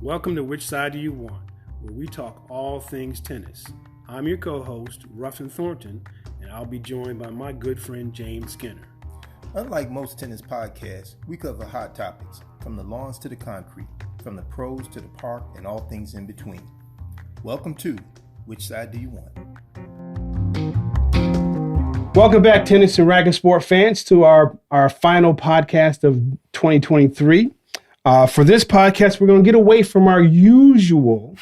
Welcome to Which Side Do You Want, where we talk all things tennis. I'm your co-host, Ruffin Thornton, and I'll be joined by my good friend, James Skinner. Unlike most tennis podcasts, we cover hot topics, from the lawns to the concrete, from the pros to the park, and all things in between. Welcome to Which Side Do You Want? Welcome back, tennis and racket sport fans, to our final podcast of 2023. For this podcast, we're going to get away from our usual.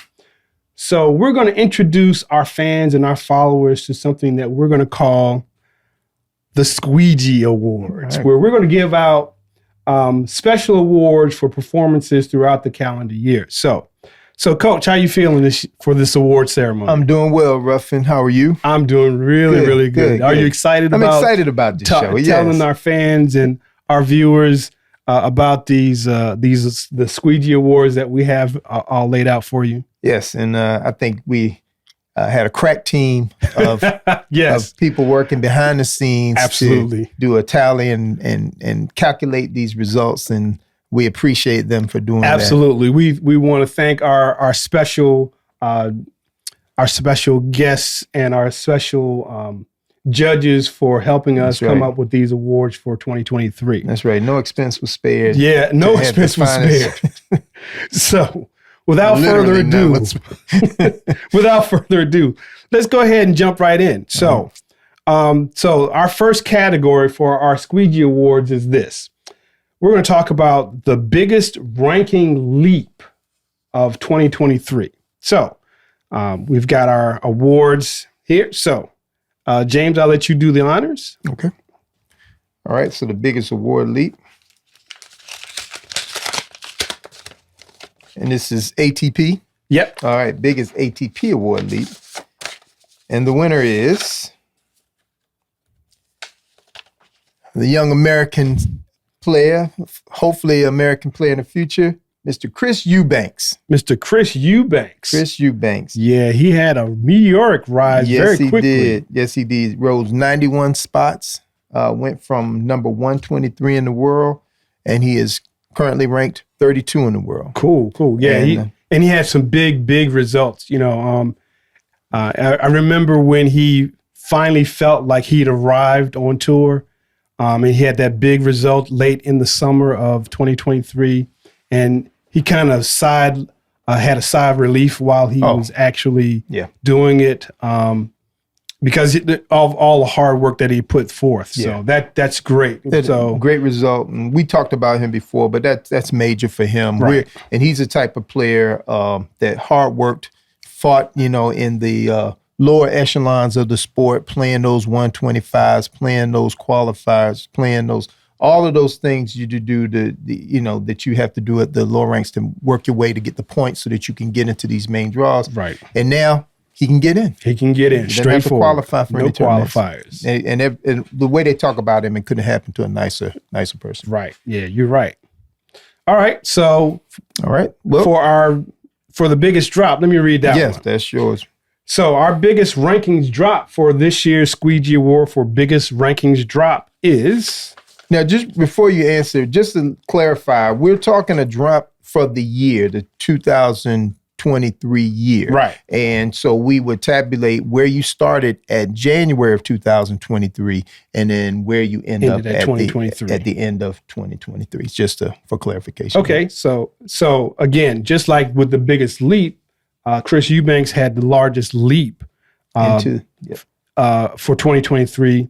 So we're going to introduce our fans and our followers to something that we're going to call the SQUEE-GEE Awards, right, where we're going to give out special awards for performances throughout the calendar year. So Coach, how you feeling for this award ceremony? I'm doing well, Ruffin. How are you? I'm doing really good. Are you excited? I'm excited about this show. Yes. Telling our fans and our viewers about the SQUEE-GEE Awards that we have all laid out for you. Yes, and I think we had a crack team of, yes, of people working behind the scenes, absolutely, to do a tally and calculate these results, and we appreciate them for doing that. Absolutely. We want to thank our special guests and our special judges for helping us come up with these awards for 2023. That's right. No expense was spared. Yeah, no expense was spared. So without further ado, let's go ahead and jump right in. So our first category for our SQUEE-GEE Awards is this. We're going to talk about the biggest ranking leap of 2023. So we've got our awards here. So James, I'll let you do the honors. Okay. All right. So the biggest award leap. And this is ATP. Yep. All right. Biggest ATP award leap. And the winner is the young American player, hopefully American player in the future, Mr. Chris Eubanks. Mr. Chris Eubanks. Chris Eubanks. Yeah, he had a meteoric rise very quickly. Yes, he did. Rose 91 spots, went from number 123 in the world, and he is currently ranked 32 in the world. Cool. Yeah, and he had some big results. You know, I remember when he finally felt like he'd arrived on tour. And he had that big result late in the summer of 2023, and he kind of had a sigh of relief while he was actually doing it, because of all the hard work that he put forth. So that's great. So great result, and we talked about him before, but that's major for him. Right. And he's the type of player that hard worked, fought, in the lower echelons of the sport, playing those 125s, playing those qualifiers, playing all of those things you do that you have to do at the lower ranks to work your way to get the points so that you can get into these main draws. Right. And now he can get in. He can get in. Straightforward. Qualify for no qualifiers. And the way they talk about him, it couldn't happen to a nicer person. Right. Yeah, you're right. All right. So, well, for the biggest drop, let me read that one. Yes, that's yours. So our biggest rankings drop for this year's SQUEE-GEE Award for biggest rankings drop is... Now, just before you answer, just to clarify, we're talking a drop for the year, the 2023 year. Right. And so we would tabulate where you started at January of 2023 and then where you end up at 2023. At the end of 2023, just for clarification. Okay, so again, just like with the biggest leap, Chris Eubanks had the largest leap for 2023.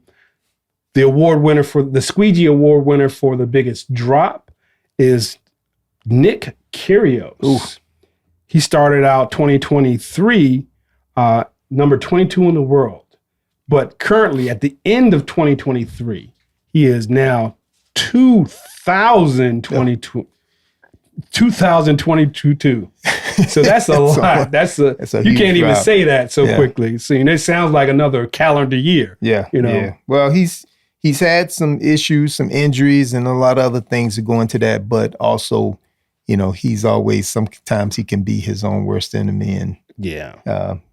The award winner for the SQUEE-GEE Award winner for the biggest drop is Nick Kyrgios. Ooh. He started out 2023 number 22 in the world, but currently at the end of 2023, he is now 2022. So that's a lot. That's a you can't even say that so quickly. See, and it sounds like another calendar year. Yeah. Yeah. Well, he's had some issues, some injuries, and a lot of other things that go into that. But also, he's always, sometimes he can be his own worst enemy. And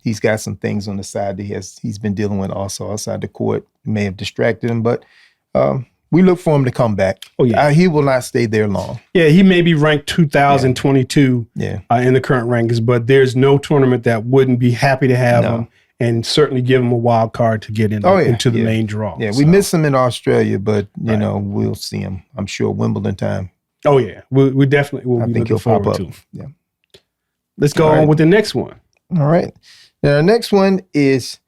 he's got some things on the side that he's been dealing with also outside the court. May have distracted him, but we look for him to come back. Oh, yeah. He will not stay there long. Yeah, he may be ranked 2022 Yeah. In the current rankings, but there's no tournament that wouldn't be happy to have him and certainly give him a wild card to get into the main draw. Yeah, we miss him in Australia, but, you know, we'll see him, I'm sure, Wimbledon time. Oh, yeah. We definitely will be looking forward to. Yeah. Let's go on with the next one. All right. Now, the next one is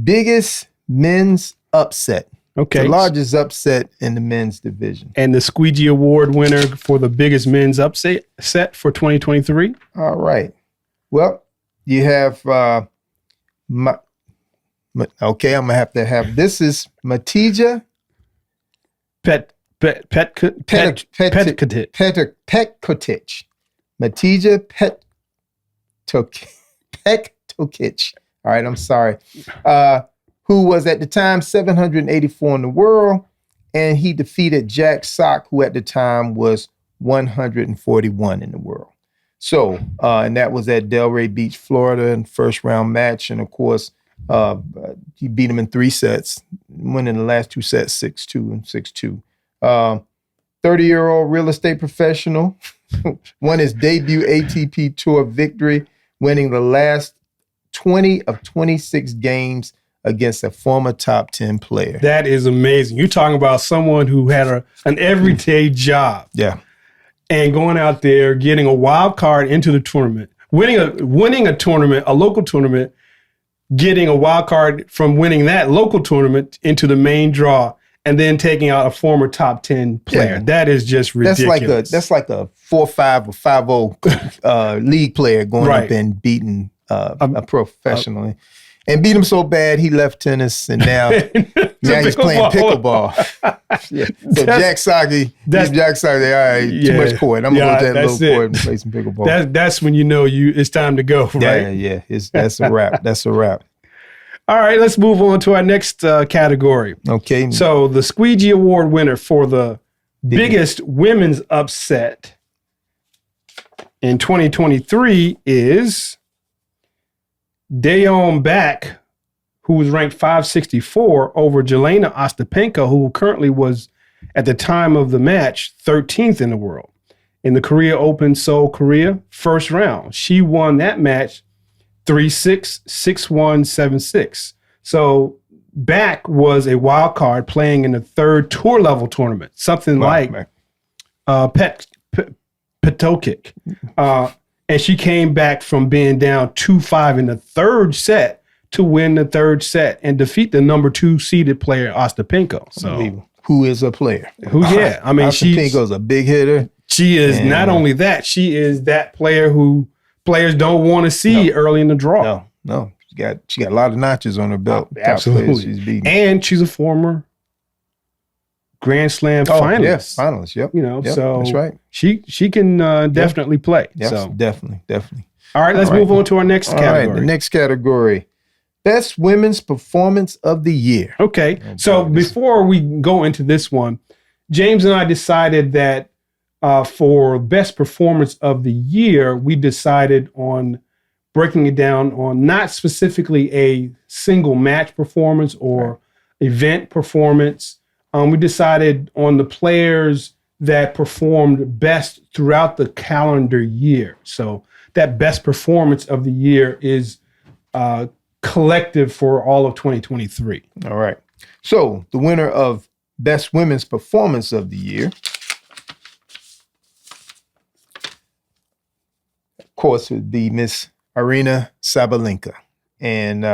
biggest men's upset. Okay. The largest upset in the men's division. And the SQUEE-GEE Award winner for the biggest men's upset for 2023. All right. Well, you have okay, I'm gonna have to have this is Matija Petkotic. Matija Petkotic. All right, I'm sorry. Who was at the time 784 in the world, and he defeated Jack Sock, who at the time was 141 in the world. So, and that was at Delray Beach, Florida, in first round match. And of course, he beat him in 3 sets, winning the last 2 sets 6-2 and 6-2. 30-year-old real estate professional won his debut ATP Tour victory, winning the last 20 of 26 games against a former top 10 player. That is amazing. You're talking about someone who had an everyday job. Yeah. And going out there, getting a wild card into the tournament, winning a tournament, a local tournament, getting a wild card from winning that local tournament into the main draw, and then taking out a former top 10 player. Yeah. That is just ridiculous. That's like a 4-5 or 5-0 league player going up and beating a professionally. And beat him so bad, he left tennis, and now he's playing pickleball. So Jack Socky, all right, too much court. I'm going to go to that little court and play some pickleball. That's when you know it's time to go, right? Yeah. That's a wrap. That's a wrap. All right, let's move on to our next category. Okay. So the SQUEE-GEE Award winner for the biggest women's upset in 2023 is Dayon Back, who was ranked 564 over Jelena Ostapenko, who currently was, at the time of the match, 13th in the world. In the Korea Open Seoul, Korea, first round. She won that match 3-6, 6-1, 7-6. So Back was a wild card playing in the third tour level tournament, something like Petkotic. And she came back from being down 2-5 in the third set to win the third set and defeat the number 2 seeded player, Ostapenko. So, who is a player? I mean, Ostapenko's a big hitter. She is not only that, she is that player who players don't want to see early in the draw. No. She got a lot of notches on her belt. Absolutely. She's beating. And she's a former Grand Slam finalist. Yes, finalist. Yep. So that's right. She can definitely play. Yes, so definitely. All right, let's move on to our next category. All right, the next category. Best Women's Performance of the Year. Okay. So before we go into this one, James and I decided that for Best Performance of the Year, we decided on breaking it down on not specifically a single match performance or event performance. We decided on the players that performed best throughout the calendar year. So that best performance of the year is collective for all of 2023. All right. So the winner of Best Women's Performance of the Year, of course, would be Miss Aryna Sabalenka. And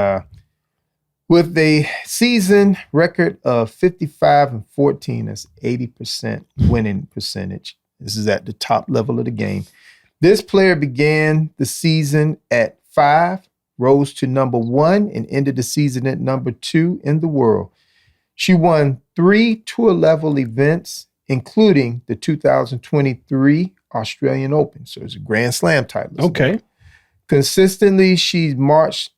with a season record of 55-14, that's 80% winning percentage. This is at the top level of the game. This player began the season at 5, rose to number 1, and ended the season at number 2 in the world. She won 3 tour-level events, including the 2023 Australian Open. So it's a Grand Slam title. Okay. Consistently, she reached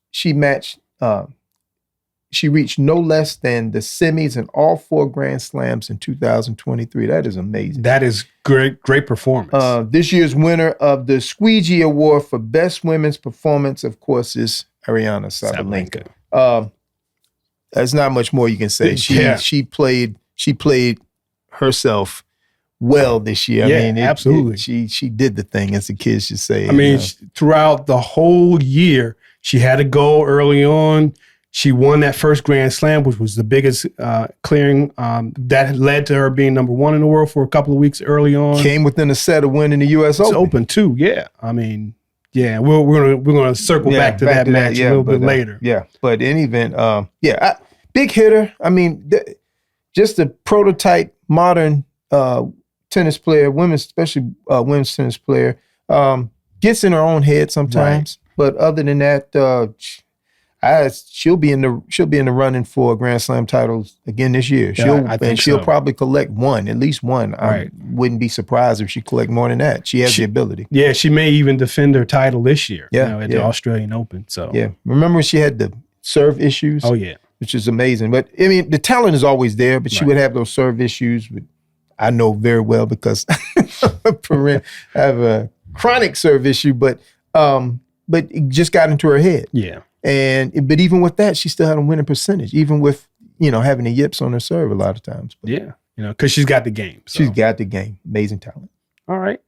no less than the semis in all 4 Grand Slams in 2023. That is amazing. That is great performance. This year's winner of the SQUEE-GEE Award for Best Women's Performance, of course, is Aryna Sabalenka. There's not much more you can say. She played herself well this year. Yeah, I mean, absolutely. She did the thing, as the kids should say. I mean, throughout the whole year, she had a goal early on. She won that first Grand Slam, which was the biggest clearing that led to her being number one in the world for a couple of weeks early on. Came within a set of winning the U.S. Open too. Yeah, I mean, yeah, we're gonna circle back to that match a little bit later. Yeah, but in any event, big hitter. I mean, just a prototype modern tennis player, especially women's tennis player. Gets in her own head sometimes, but other than that, she'll be in the running for Grand Slam titles again this year. She'll probably collect at least one. I wouldn't be surprised if she collect more than that. She has the ability. Yeah, she may even defend her title this year. At the Australian Open. So remember when she had the serve issues? Oh yeah, which is amazing. But I mean, the talent is always there, but she would have those serve issues. I know very well because I have a chronic serve issue, but it just got into her head. Yeah. But even with that, she still had a winning percentage, even with, having the yips on her serve a lot of times. But because she's got the game. So. She's got the game. Amazing talent. All right.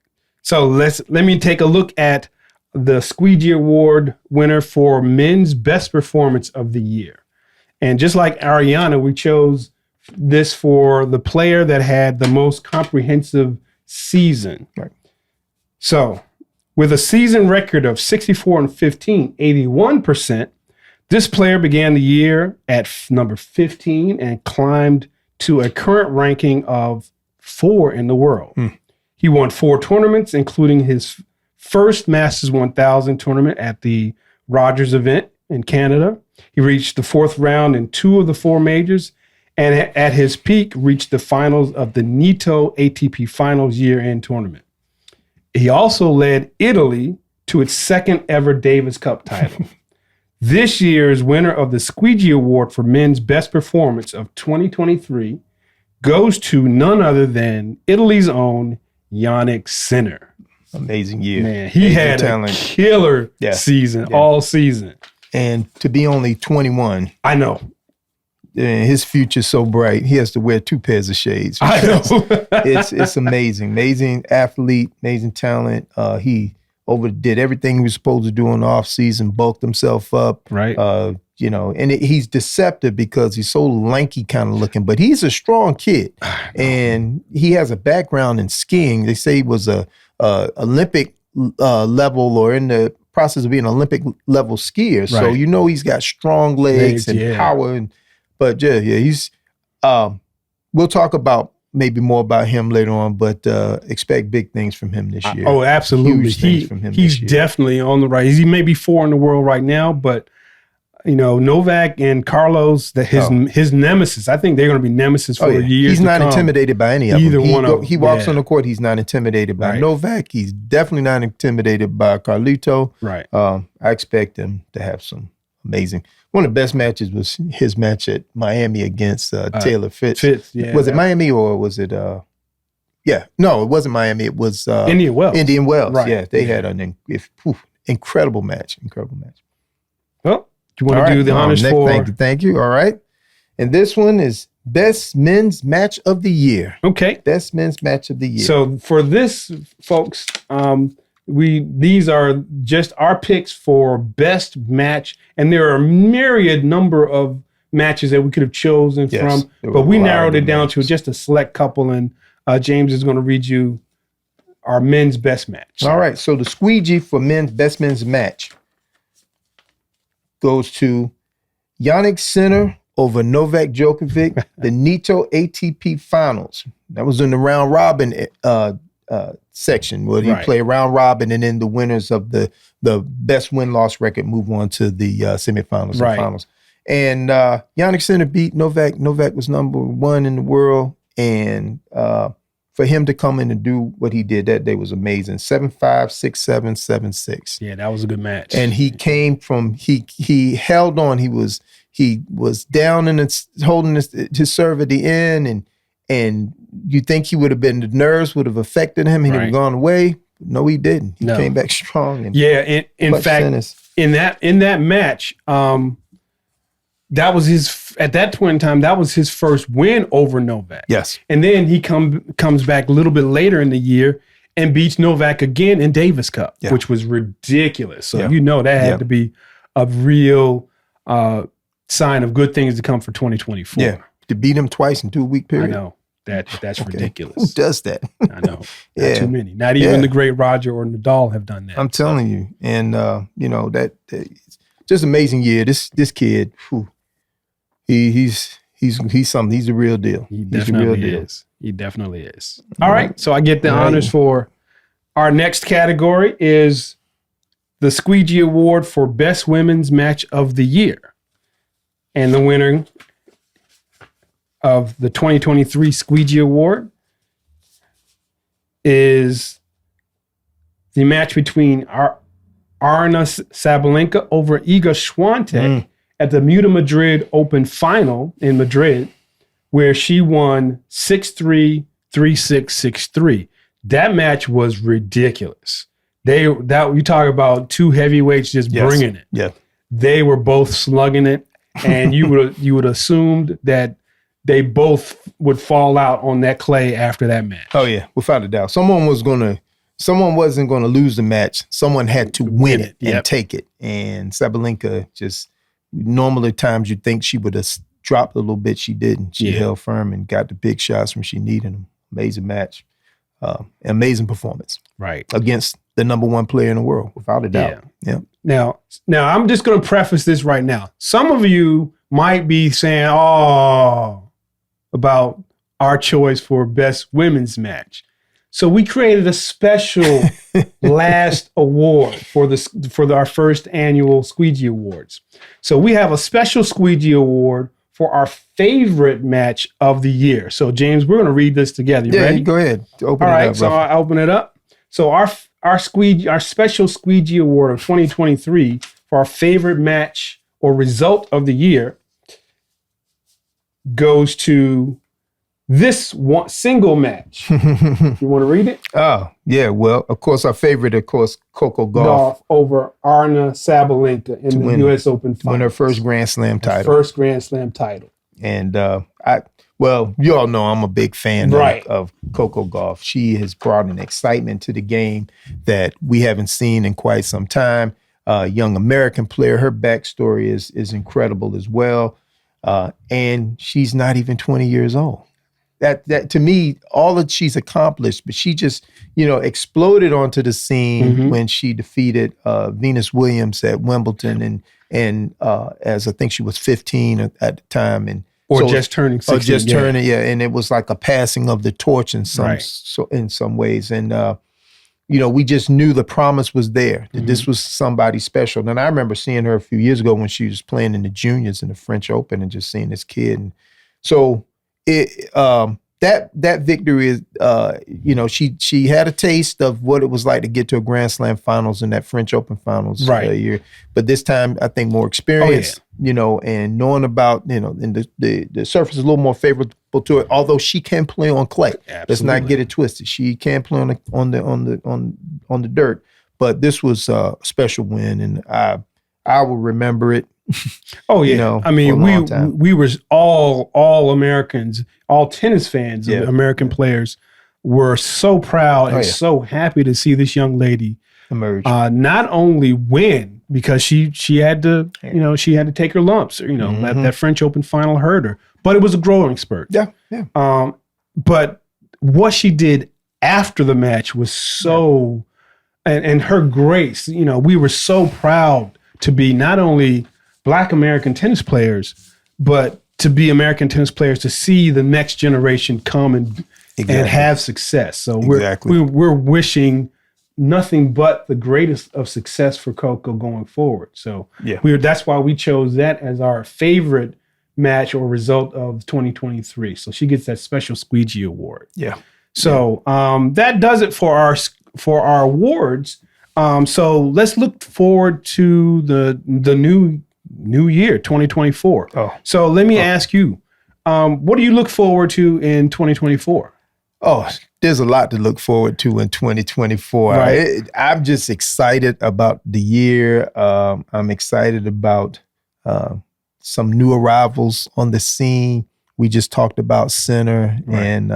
So let me take a look at the SQUEE-GEE Award winner for men's best performance of the year. And just like Ariana, we chose this for the player that had the most comprehensive season. Right. So with a season record of 64-15, 81%, this player began the year at number 15 and climbed to a current ranking of 4 in the world. He won 4 tournaments, including his first Masters 1000 tournament at the Rogers event in Canada. He reached the 4th round in 2 of the 4 majors, and at his peak, reached the finals of the Nitto ATP Finals year-end tournament. He also led Italy to its 2nd ever Davis Cup title. This year's winner of the SQUEE-GEE Award for men's best performance of 2023 goes to none other than Italy's own Yannick Sinner. Amazing year. Man, he had a killer season all season. And to be only 21. I know. And his future's so bright. He has to wear 2 pairs of shades. I know. it's amazing. Amazing athlete, amazing talent. He overdid everything he was supposed to do in the off season, bulked himself up. Right. He's deceptive because he's so lanky kind of looking, but he's a strong kid. And he has a background in skiing. They say he was a Olympic level or in the process of being an Olympic level skier. So he's got strong legs and power. But he's. We'll talk about maybe more about him later on, but expect big things from him this year. Oh, absolutely! Huge things from him. He's this year. definitely on the rise. He may be 4 in the world right now, but Novak and Carlos, his nemesis. I think they're going to be nemesis for years. He's not intimidated by any of them. One of them. He walks on the court. He's not intimidated by Novak. He's definitely not intimidated by Carlito. Right. I expect him to have some amazing. One of the best matches was his match at Miami against Taylor Fitz. Was it Miami or was it? No, it wasn't Miami. It was Indian Wells. Indian Wells. Right. Yeah, they had an incredible match. Incredible match. Well, do you want to do the honors for? Thank you. All right. And this one is Best Men's Match of the Year. Okay. Best Men's Match of the Year. So for this, folks, these are just our picks for best match, and there are a myriad number of matches that we could have chosen from, but we narrowed it down to just a select couple, and James is going to read you our men's best match. All right, so the SQUEE-GEE for best men's match goes to Yannick Sinner over Novak Djokovic, the Nitto ATP Finals. That was in the round robin section where you play round robin, and then the winners of the best win-loss record move on to the semifinals and finals. And Yannick Sinner beat Novak. Novak was number 1 in the world, and for him to come in and do what he did that day was amazing. 7-5, 6-7, 7-6. Yeah, that was a good match. And he came from he held on. He was down and holding his serve at the end, and you think he would have been, the nerves would have affected him and he would have gone away. No, he didn't. He came back strong. And in fact, in that match, that was at that point in time, that was his first win over Novak. Yes. And then he comes back a little bit later in the year and beats Novak again in Davis Cup, which was ridiculous. So that had to be a real sign of good things to come for 2024. Yeah, to beat him twice in 2-week period. I know. That's ridiculous. Who does that? I know. Not too many. Not even the great Roger or Nadal have done that. I'm telling you. And, that just amazing year. This kid, he's something. He's the real deal. He definitely is. He definitely is. All right. So I get the honors for our next category is the SQUEE-GEE Award for Best Women's Match of the Year. And the winner of the 2023 SQUEE-GEE Award is the match between Arna Sabalenka over Iga Swiatek at the Muta Madrid Open Final in Madrid, where she won 6-3, 3-6, 6-3. That match was ridiculous. You talk about two heavyweights just bringing it. Yeah, they were both slugging it, and you would assumed that they both would fall out on that clay after that match. Oh yeah, without a doubt. Someone wasn't gonna lose the match. Someone had to win it and take it. And Sabalenka just normally times you'd think she would have dropped a little bit. She didn't. She held firm and got the big shots when she needed them. Amazing match. Amazing performance. Right. Against the number one player in the world, without a doubt. Yeah. Now I'm just gonna preface this right now. Some of you might be saying, about our choice for best women's match. So we created a special last award for our first annual SQUEE-GEE Awards. So we have a special SQUEE-GEE Award for our favorite match of the year. So James, we're going to read this together. You ready? Go ahead. Open it up. All right, up, so I'll open it up. So our special SQUEE-GEE Award of 2023 for our favorite match or result of the year goes to this one single match. You want to read it? Oh, yeah. Well, of course, our favorite, Coco Gauff over Arna Sabalenka in the U.S. Open Finals. Win her first Grand Slam title. First Grand Slam title. And you all know I'm a big fan of Coco Gauff. She has brought an excitement to the game that we haven't seen in quite some time. Young American player. Her backstory is incredible as well. And she's not even 20 years old. That to me, all that she's accomplished, but she just, exploded onto the scene when she defeated Venus Williams at Wimbledon and as I think she was 15 at the time. Just turning 16. And it was like a passing of the torch in some ways. And we just knew the promise was there, that this was somebody special. And I remember seeing her a few years ago when she was playing in the juniors in the French Open and just seeing this kid. And so that victory is, she had a taste of what it was like to get to a Grand Slam finals in that French Open finals year. But this time, I think more experience, and knowing about, and the surface is a little more favorable to it. Although she can play on clay, let's not get it twisted. She can play on the dirt. But this was a special win, and I will remember it. Oh yeah, I mean we were all Americans, all tennis fans, of American players were so proud and so happy to see this young lady emerge. Not only win because she had to she had to take her lumps. That French Open final hurt her, but it was a growing spurt. Yeah. But what she did after the match was so, and her grace. We were so proud to be not only Black American tennis players, but to be American tennis players, to see the next generation come and have success. So we're wishing nothing but the greatest of success for Coco going forward. So that's why we chose that as our favorite match or result of 2023. So she gets that special SQUEE-GEE Award. Yeah. So that does it for our awards. So let's look forward to the new year, 2024. So let me ask you, what do you look forward to in 2024? Oh, there's a lot to look forward to in 2024. Right. I'm just excited about the year. I'm excited about some new arrivals on the scene. We just talked about Sinner and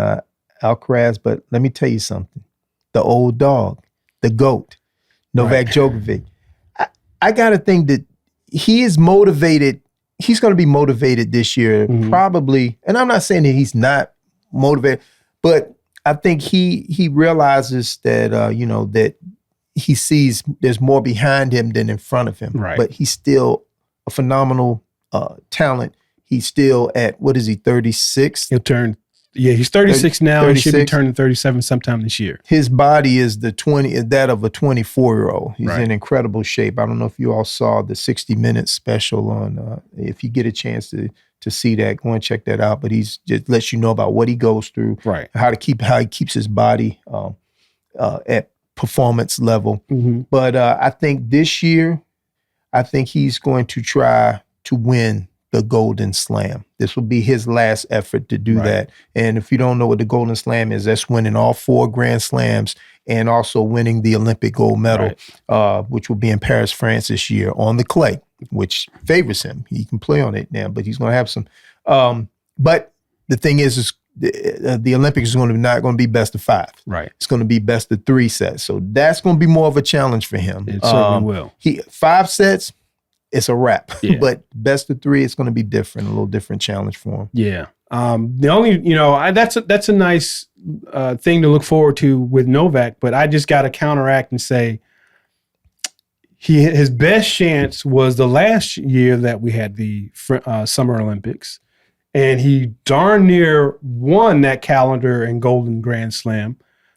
Alcaraz, but let me tell you something. The old dog, the GOAT, Novak Djokovic. I got to think that he is motivated. He's going to be motivated this year, probably. And I'm not saying that he's not motivated, but I think he realizes that, that he sees there's more behind him than in front of him. Right. But he's still a phenomenal talent. He's still at, what is he, 36? He'll turn, he's 36 now. 36. He should be turning 37 sometime this year. His body is that of a 24-year-old. He's Right. in incredible shape. I don't know if you all saw the 60-minute special on, if you get a chance to see that, go and check that out. But he's just lets you know about what he goes through, Right. how he keeps his body at performance level. But I think this year, I think he's going to try to win the Golden Slam. This will be his last effort to do that. And if you don't know what the Golden Slam is, that's winning all 4 Grand Slams and also winning the Olympic gold medal, which will be in Paris, France this year on the clay, which favors him. He can play on it now, but he's going to have some. But the thing is the Olympics is not going to be best of 5. Right. It's going to be best of 3 sets. So that's going to be more of a challenge for him. It certainly will. 5 sets, it's a wrap. Yeah. But best of 3, it's going to be different, a little different challenge for him. Yeah. The only, that's a nice thing to look forward to with Novak, but I just got to counteract and say his best chance was the last year that we had the Summer Olympics, and he darn near won that calendar and Golden Grand Slam,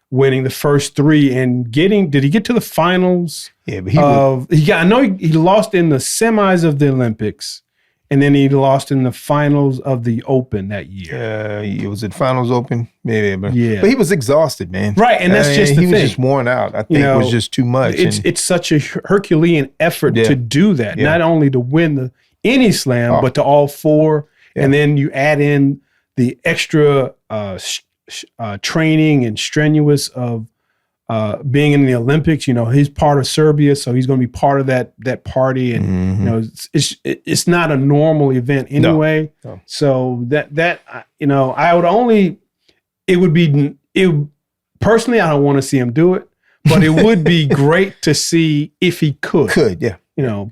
winning the first 3 and did he get to the finals? Yeah, but I know he lost in the semis of the Olympics, and then he lost in the finals of the Open that year. It was at Finals Open. Yeah. But he was exhausted, man. Right, and that's just the thing. He was just worn out. I think it was just too much. It's such a Herculean effort to do that, not only to win any slam, but to all 4. Yeah. And then you add in the extra training and strenuous of being in the Olympics. He's part of Serbia, so he's going to be part of that party, and it's not a normal event anyway. No. So that I would only personally, I don't want to see him do it, but it would be great to see if he could.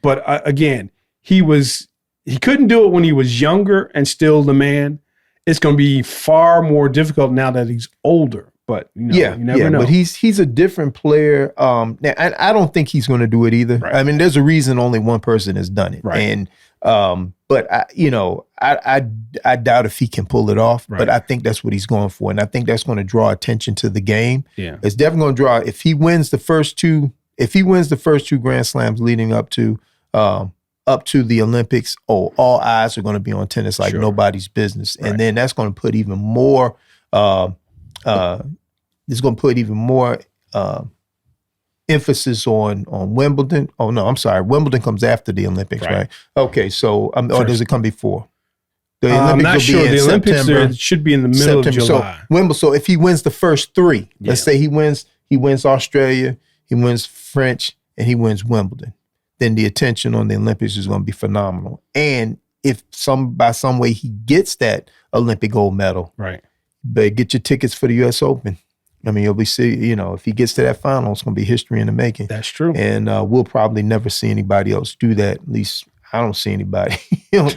But again, he couldn't do it when he was younger and still the man. It's going to be far more difficult now that he's older. But you never know. But he's a different player. Now, I don't think he's going to do it either. Right. I mean, there's a reason only one person has done it. Right. And but I doubt if he can pull it off. Right. But I think that's what he's going for, and I think that's going to draw attention to the game. Yeah, it's definitely going to draw. If he wins the first 2 Grand Slams leading up to the Olympics, all eyes are going to be on tennis like nobody's business. Right. And then that's going to put even more, emphasis on Wimbledon. Oh, no, I'm sorry. Wimbledon comes after the Olympics, right? Okay, so, or does it come before? The Olympics I'm not sure. The Olympics should be in the middle of July. So if he wins the first 3, let's say he wins Australia, he wins French, and he wins Wimbledon, then the attention on the Olympics is going to be phenomenal. And if by some way he gets that Olympic gold medal, right, but get your tickets for the U.S. Open. I mean, you'll be if he gets to that final, it's going to be history in the making. That's true. And we'll probably never see anybody else do that. At least I don't see anybody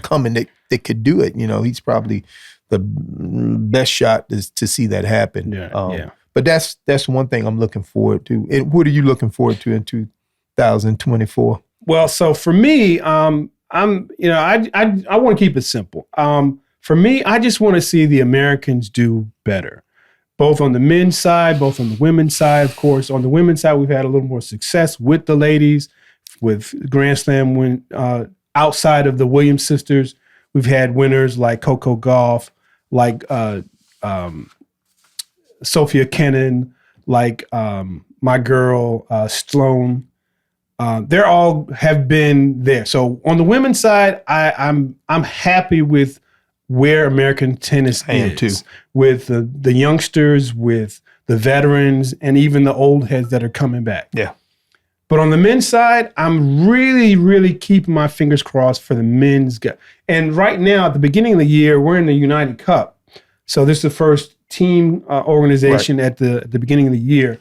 coming that could do it. He's probably the best shot to see that happen. Yeah. But that's one thing I'm looking forward to. And what are you looking forward to in 2024? Well, so for me, I want to keep it simple. For me, I just want to see the Americans do better, both on the men's side, both on the women's side. Of course, on the women's side, we've had a little more success with the ladies, with Grand Slam win outside of the Williams sisters. We've had winners like Coco Gauff, like Sophia Kenin, like my girl Sloane. They all have been there. So on the women's side, I'm happy with where American tennis is, with the youngsters, with the veterans, and even the old heads that are coming back. Yeah. But on the men's side, I'm really, really keeping my fingers crossed for the men's guy. And right now, at the beginning of the year, we're in the United Cup. So this is the first team organization at the beginning of the year.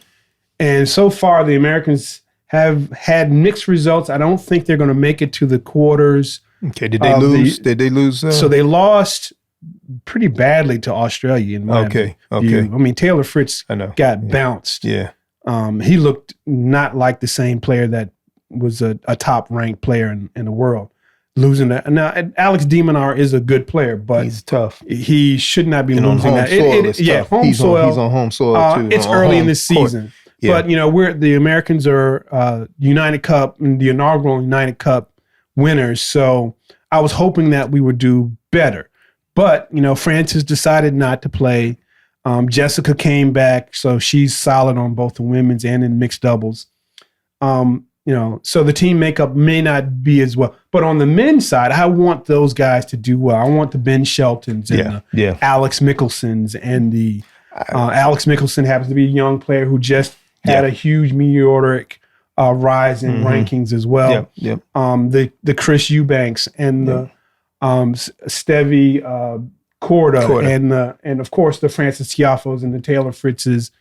And so far, the Americans have had mixed results. I don't think they're going to make it to the quarters. Okay, did they lose? Did they lose? So they lost pretty badly to Australia. In my Okay. view. I mean, Taylor Fritz got bounced. Yeah. He looked not like the same player that was a top-ranked player in the world. Losing that. Now, Alex Demonar is a good player, but he's tough. He should not be losing that. Home he's soil. He's on home soil, too. It's early in the season. Yeah. But, the Americans are United Cup and the inaugural United Cup winners. So I was hoping that we would do better. But, France has decided not to play. Jessica came back, so she's solid on both the women's and in mixed doubles. So the team makeup may not be as well. But on the men's side, I want those guys to do well. I want the Ben Sheltons and the Alex Mickelsons and the Alex Mickelson happens to be a young player who just had a huge meteoric rise in rankings as well. The Chris Eubanks and the Stevie Korda and of course the Francis Tiafos and the Taylor Fritzes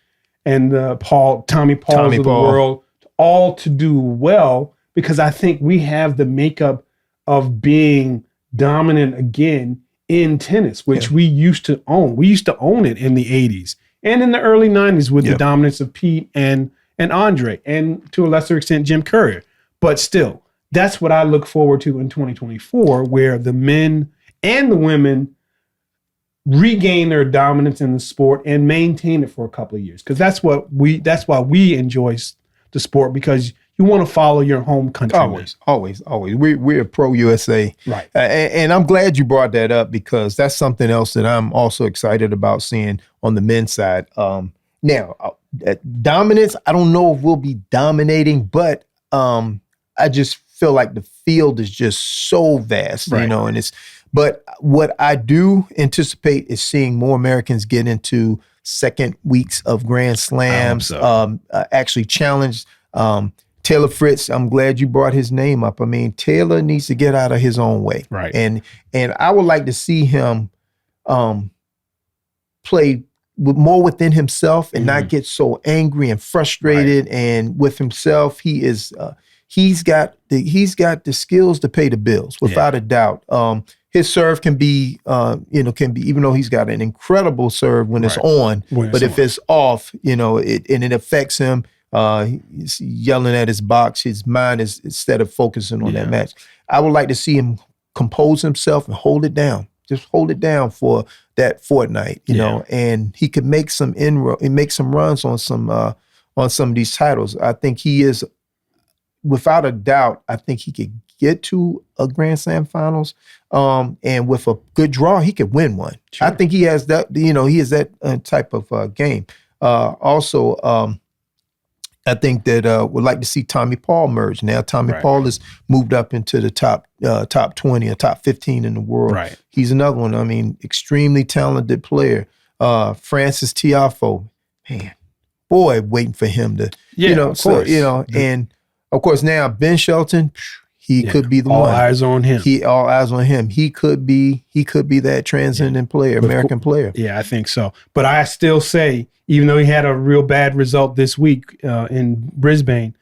and the Tommy Pauls of the world, all to do well, because I think we have the makeup of being dominant again in tennis, which we used to own. We used to own it in the 80s and in the early 90s with the dominance of Pete and Andre, and to a lesser extent Jim Courier. But still, that's what I look forward to in 2024, where the men and the women regain their dominance in the sport and maintain it for a couple of years. Because that's why we enjoy the sport, because you want to follow your home country. Always. We're pro USA. Right. And I'm glad you brought that up, because that's something else that I'm also excited about seeing on the men's side. Now, dominance, I don't know if we'll be dominating, but I just feel like the field is just so vast, but what I do anticipate is seeing more Americans get into second weeks of Grand Slams, actually challenge Taylor Fritz. I'm glad you brought his name up. I mean, Taylor needs to get out of his own way. Right. And I would like to see him play more within himself and not get so angry and frustrated and with himself. He's got the skills to pay the bills without a doubt. His serve can be even though he's got an incredible serve when it's on, but if it's off, it affects him. He's yelling at his box. His mind is, instead of focusing on that match. I would like to see him compose himself and hold it down. Just hold it down for that fortnight, and he could make some inroad and make some runs on some of these titles. I think he is, without a doubt, I think he could get to a Grand Slam finals, and with a good draw, he could win one. Sure. I think he has that. He has that type of game. Also, I think that would like to see Tommy Paul merge. Now Tommy Paul has moved up into the top 20 or top 15 in the world. Right. He's another one. I mean, extremely talented player. Francis Tiafo, man, boy, waiting for him to, of course. And of course now Ben Shelton, he could be the one. All eyes on him. All eyes on him. He could be that transcendent player, American player. Yeah, I think so. But I still say, even though he had a real bad result this week in Brisbane,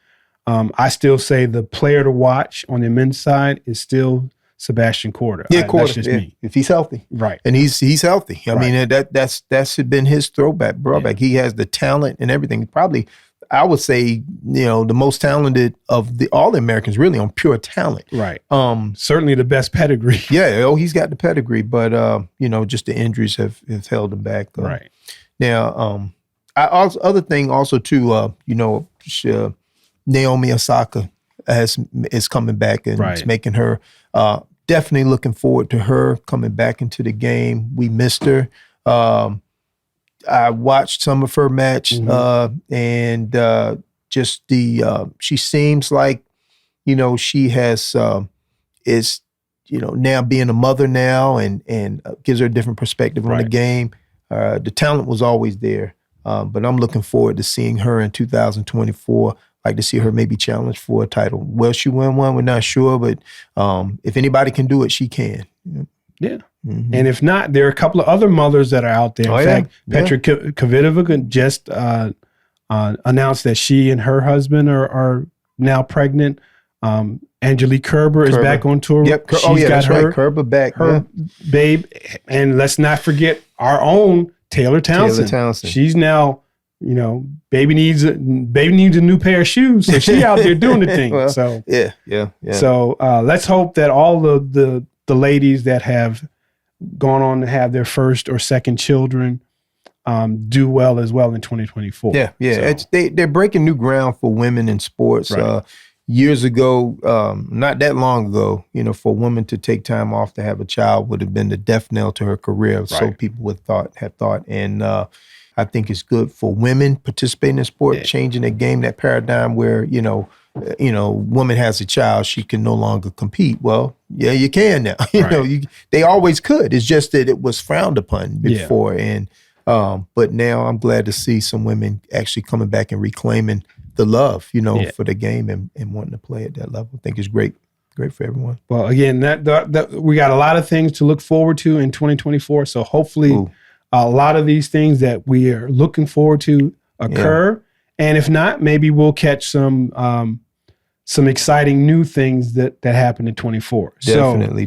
I still say the player to watch on the men's side is still Sebastian Korda. Yeah, Korda. That's just me. If he's healthy, right, and he's healthy. I mean, that's been his drawback. He has the talent and everything. Probably, I would say, the most talented of all the Americans, really, on pure talent. Right. Certainly the best pedigree. Yeah. He's got the pedigree, but just the injuries have held him back. Right. Now, other thing also too, Naomi Osaka is coming back and it's making her definitely looking forward to her coming back into the game. We missed her. I watched some of her match and just she seems like, she has is now being a mother now and gives her a different perspective on the game. The talent was always there. But I'm looking forward to seeing her in 2024 like to see her maybe challenge for a title. Will she win one? We're not sure, but if anybody can do it, she can. Yeah. And if not, there are a couple of other mothers that are out there. In fact, Petra Kvitova just announced that she and her husband are now pregnant. Angelique Kerber is back on tour. Yep. She's got her Kerber back. Her babe. And let's not forget our own Taylor Townsend. She's now, baby needs a new pair of shoes. So she out there doing the thing. Well, so yeah. So let's hope that all the ladies that have gone on to have their first or second children do well as well in 2024. Yeah. So, they're breaking new ground for women in sports. Right. Years ago, not that long ago, for a woman to take time off to have a child would have been the death knell to her career. Right. So people would have thought. And I think it's good for women participating in sport, changing the game, that paradigm where, woman has a child, she can no longer compete. Well, yeah, you can now. They always could. It's just that it was frowned upon before. And but now I'm glad to see some women actually coming back and reclaiming the love, for the game and wanting to play at that level. I think it's great for everyone. Well, again, that we got a lot of things to look forward to in 2024. So hopefully a lot of these things that we are looking forward to occur. Yeah. And if not, maybe we'll catch some exciting new things that happen in 24. Definitely.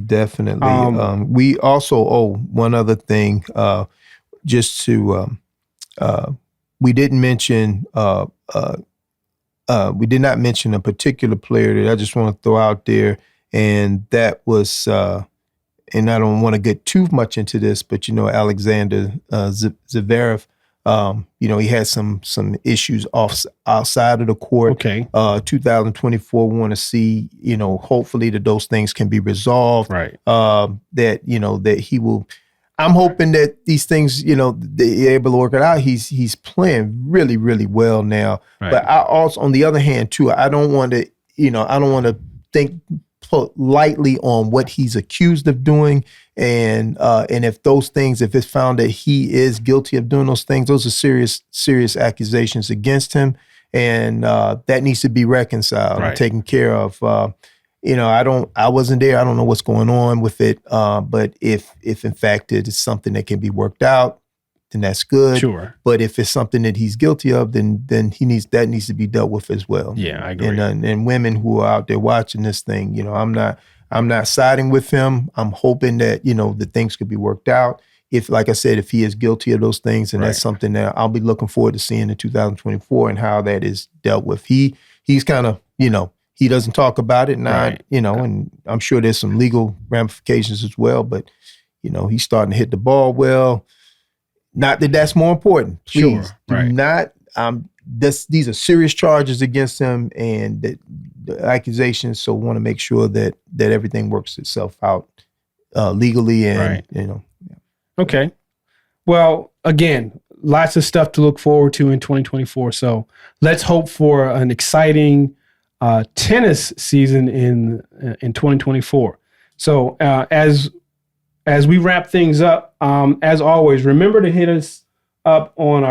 We also one other thing, just to we didn't mention we did not mention a particular player that I just want to throw out there, and that was, and I don't want to get too much into this, but Alexander Zverev, he had some issues outside of the court. Okay. 2024, we want to see, hopefully that those things can be resolved. Right. That he will. I'm hoping that these things, they're able to work it out. He's playing really, really well now. Right. But I also, on the other hand, too, I don't want to think lightly on what he's accused of doing, and if those things, if it's found that he is guilty of doing those things, those are serious accusations against him, and that needs to be reconciled and taken care of. I wasn't there. I don't know what's going on with it. But if in fact it is something that can be worked out, then that's good. Sure. But if it's something that he's guilty of, then that needs to be dealt with as well. Yeah, I agree. And women who are out there watching this thing, I'm not siding with him. I'm hoping that, that things could be worked out. If, like I said, if he is guilty of those things, and that's something that I'll be looking forward to seeing in 2024 and how that is dealt with. He's kind of, he doesn't talk about it, and I'm sure there's some legal ramifications as well, but, he's starting to hit the ball well. Not that that's more important. Please do not. These are serious charges against him, and the accusations, so we want to make sure that everything works itself out legally and, Okay. Well, again, lots of stuff to look forward to in 2024. So let's hope for an exciting tennis season in 2024. So as we wrap things up, as always, remember to hit us up on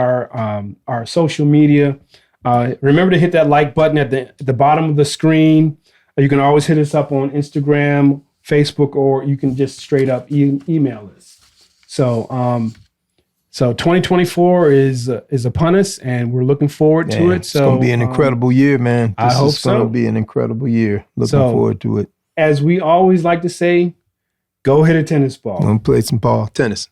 our social media. Remember to hit that like button at the bottom of the screen. You can always hit us up on Instagram, Facebook, or you can just straight up email us. So 2024 is upon us, and we're looking forward to it. It's going to be an incredible year, man. I hope so. It's going to be an incredible year. Looking forward to it. As we always like to say, go hit a tennis ball. I'm going to play some ball tennis.